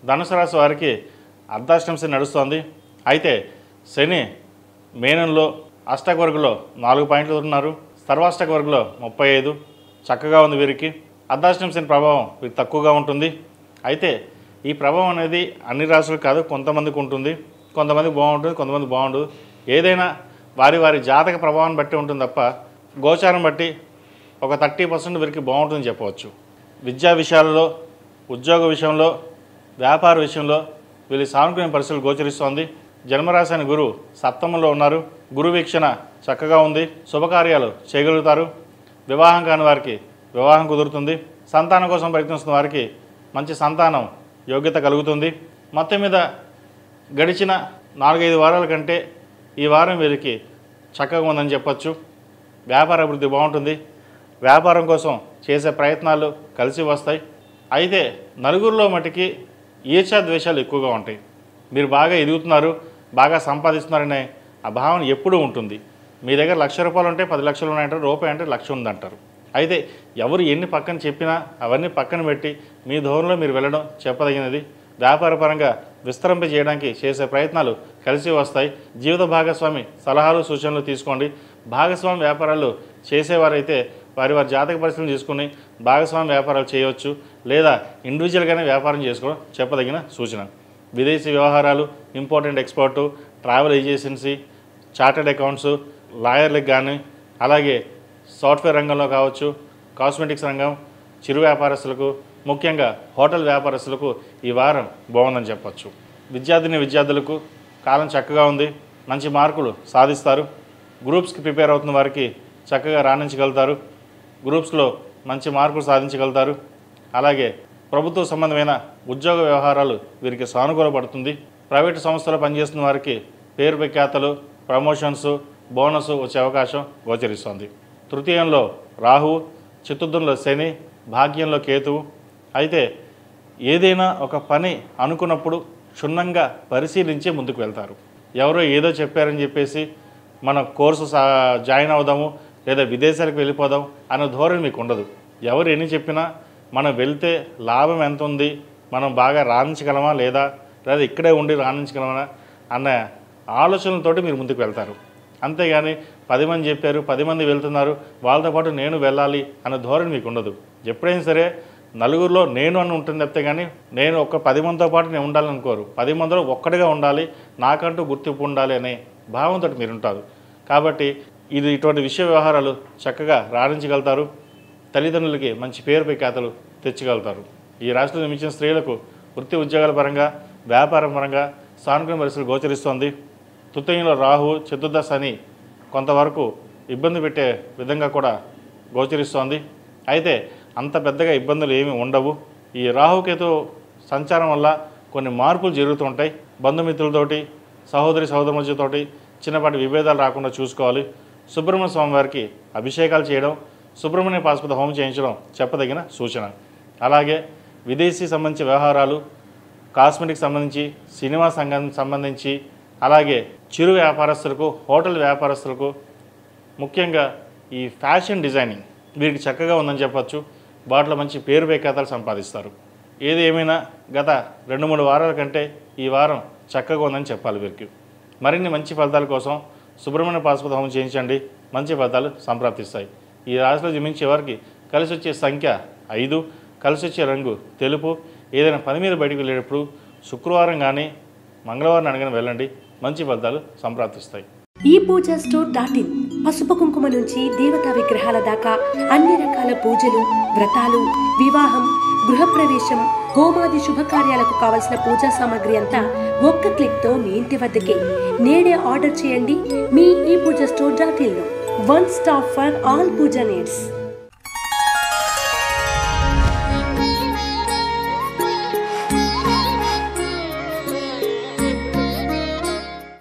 ధనుసు రాశి వారికి అర్ధాష్టమ శని నడుస్తోంది. అయితే శని మేనంలో అష్టక వర్గంలో 4 పాయింట్లు ఉన్నారు. సర్వాష్టక వర్గంలో 35 చక్కగా ఉంది. వీరికి అర్ధాష్టమ శని ప్రభావం వీరికి తక్కువగా ఉంటుంది. అయితే ఈ ప్రభావం అనేది అన్ని రాశులకు కాదు, కొంతమందికి ఉంటుంది. కొంతమందికి బాగుంటుంది, కొంతమంది బాగుండదు. ఏదైనా వారి వారి జాతక ప్రభావాన్ని బట్టి ఉంటుంది తప్ప గోచారం బట్టి ఒక 30% వీరికి బాగుంటుందని చెప్పవచ్చు. విద్యా విషయాలలో, ఉద్యోగ విషయంలో, వ్యాపార విషయంలో వీళ్ళ సానుకూల పరిస్థితులు గోచరిస్తోంది. జన్మరాశి అని గురువు సప్తమంలో ఉన్నారు. గురు వీక్షణ చక్కగా ఉంది. శుభకార్యాలు చేయగలుగుతారు. వివాహం కాని వారికి వివాహం కుదురుతుంది. సంతానం కోసం ప్రయత్నిస్తున్న వారికి మంచి సంతానం యోగ్యత కలుగుతుంది. మొత్తం మీద గడిచిన 4-5 వారాల కంటే ఈ వారం వీరికి చక్కగా ఉందని చెప్పచ్చు. వ్యాపార అభివృద్ధి బాగుంటుంది. వ్యాపారం కోసం చేసే ప్రయత్నాలు కలిసి వస్తాయి. అయితే నలుగురిలో మటుకి ఈర్ష్యాద్వేషాలు ఎక్కువగా ఉంటాయి. మీరు బాగా ఎదుగుతున్నారు, బాగా సంపాదిస్తున్నారనే ఆ భావన ఎప్పుడూ ఉంటుంది. మీ దగ్గర ₹1,00,000 ఉంటే 10 లక్షలు ఉన్నాయంటారు, రూపాయి అంటే 1,00,000 ఉందంటారు. అయితే ఎవరు ఎన్ని పక్కన చెప్పినా అవన్నీ పక్కన పెట్టి మీ ధోరణిలో మీరు వెళ్ళడం చెప్పదగినది. వ్యాపారపరంగా విస్తరింప చేయడానికి చేసే ప్రయత్నాలు కలిసి వస్తాయి. జీవిత భాగస్వామి సలహాలు సూచనలు తీసుకోండి. భాగస్వామి వ్యాపారాలు చేసేవారైతే వారి జాతక పరిస్థితులను తీసుకుని భాగస్వామి వ్యాపారాలు చేయవచ్చు, లేదా ఇండివిజువల్గానే వ్యాపారం చేసుకోవడం చెప్పదగిన సూచన. విదేశీ వ్యవహారాలు, important export, travel agency, chartered accounts, లాయర్లకు కానీ, అలాగే సాఫ్ట్వేర్ రంగంలో కావచ్చు, కాస్మెటిక్స్ రంగం, చిరు వ్యాపారస్తులకు, ముఖ్యంగా హోటల్ వ్యాపారస్తులకు ఈ వారం బాగుందని చెప్పచ్చు. విద్యార్థులకు కాలం చక్కగా ఉంది. మంచి మార్కులు సాధిస్తారు. గ్రూప్స్కి ప్రిపేర్ అవుతున్న వారికి చక్కగా రాణించగలుగుతారు. గ్రూప్స్లో మంచి మార్కులు సాధించగలుగుతారు. అలాగే ప్రభుత్వ సంబంధమైన ఉద్యోగ వ్యవహారాలు వీరికి సానుకూలపడుతుంది. ప్రైవేటు సంస్థలో పనిచేస్తున్న వారికి పేరు ప్రఖ్యాతలు, ప్రమోషన్స్, బోనస్ వచ్చే అవకాశం గోచరిస్తుంది. తృతీయంలో రాహువు, చతుర్థంలో శని, భాగ్యంలో కేతువు. అయితే ఏదైనా ఒక పని అనుకున్నప్పుడు క్షుణ్ణంగా పరిశీలించి ముందుకు వెళ్తారు. ఎవరో ఏదో చెప్పారని చెప్పేసి మన కోర్సు జాయిన్ అవుదాము, లేదా విదేశాలకు వెళ్ళిపోదాం అన్న ధోరణి మీకు ఉండదు. ఎవరు ఎన్ని చెప్పినా మనం వెళ్తే లాభం ఎంత ఉంది, మనం బాగా రాణించగలమా లేదా ఇక్కడే ఉండి రాణించగలమా అన్న ఆలోచనలతోటి మీరు ముందుకు వెళ్తారు. అంతేగాని 10 మంది చెప్పారు, 10 మంది వెళ్తున్నారు, వాళ్ళతో పాటు నేను వెళ్ళాలి అన్న ధోరణి మీకు ఉండదు. ఎప్పుడైనా సరే నలుగురిలో నేను అని ఉంటుంది తప్పితే కానీ నేను ఒక 10 మందితో పాటు నేను ఉండాలని అనుకోరు. 10 మందిలో ఒక్కడిగా ఉండాలి, నాకంటూ గుర్తింపు ఉండాలి అనే భావంతో మీరు ఉంటారు. కాబట్టి ఇటువంటి విషయ వ్యవహారాలు చక్కగా రాణించగలుగుతారు. తల్లిదండ్రులకి మంచి పేరు ప్రఖ్యాతలు తెచ్చగలుగుతారు. ఈ రాష్ట్రంలో జన్మించిన స్త్రీలకు వృత్తి ఉద్యోగాల పరంగా, వ్యాపారం పరంగా సానుకూల పరిస్థితులు గోచరిస్తోంది. తృతీయంలో రాహు, చతుర్థ శని కొంతవరకు ఇబ్బంది పెట్టే విధంగా కూడా గోచరిస్తోంది. అయితే అంత పెద్దగా ఇబ్బందులు ఏమీ ఉండవు. ఈ రాహుకేతు సంచారం వల్ల కొన్ని మార్పులు జరుగుతుంటాయి. బంధుమిత్రులతోటి, సహోదరులతోటి చిన్నపాటి విభేదాలు రాకుండా చూసుకోవాలి. సుబ్రహ్మణ్య స్వామి వారికి అభిషేకాలు చేయడం, సుబ్రహ్మణ్య పాశుపత హోమం చేయించడం చెప్పదగిన సూచన. అలాగే విదేశీ సంబంధించిన వ్యవహారాలు, కాస్మెటిక్స్ సంబంధించి, సినిమా సంబంధించి, అలాగే చిరు వ్యాపారస్తులకు, హోటల్ వ్యాపారస్తులకు, ముఖ్యంగా ఈ ఫ్యాషన్ డిజైనింగ్ వీరికి చక్కగా ఉందని చెప్పచ్చు. వాటిలో మంచి పేరు ప్రఖ్యాతలు సంపాదిస్తారు. ఏది ఏమైనా గత 2-3 వారాల కంటే ఈ వారం చక్కగా ఉందని చెప్పాలి. వీరికి మరిన్ని మంచి ఫలితాల కోసం సుబ్రహ్మణ్య పాశుపత హోమం చేయించండి. మంచి ఫలితాలు సంప్రాప్తిస్తాయి. ఈ రాశిలో జన్మించే వారికి కలిసి వచ్చే సంఖ్య 5, కలిసి వచ్చే రంగు తెలుపు. ఏదైనా పని మీద బయటకు వెళ్ళేటప్పుడు శుక్రవారం కానీ మంగళవారం అనగానే వెళ్ళండి. మంచి ఫలితాలు సంప్రాప్తిస్తాయి. ఈ పూజా స్టోర్.in పసుపు కుంకుమ నుంచి దేవతా విగ్రహాల దాకా అన్ని రకాల పూజలు, వ్రతాలు, వివాహం, గృహప్రవేశం, హోమాది శుభకార్యాలకు కావలసిన పూజా సామాగ్రి అంతా ఒక్క క్లిక్తో మీ ఇంటి వద్దకే. నేడే ఆర్డర్ చేయండి మీ ఈ పూజా స్టోర్.in లో. One stop for all puja needs.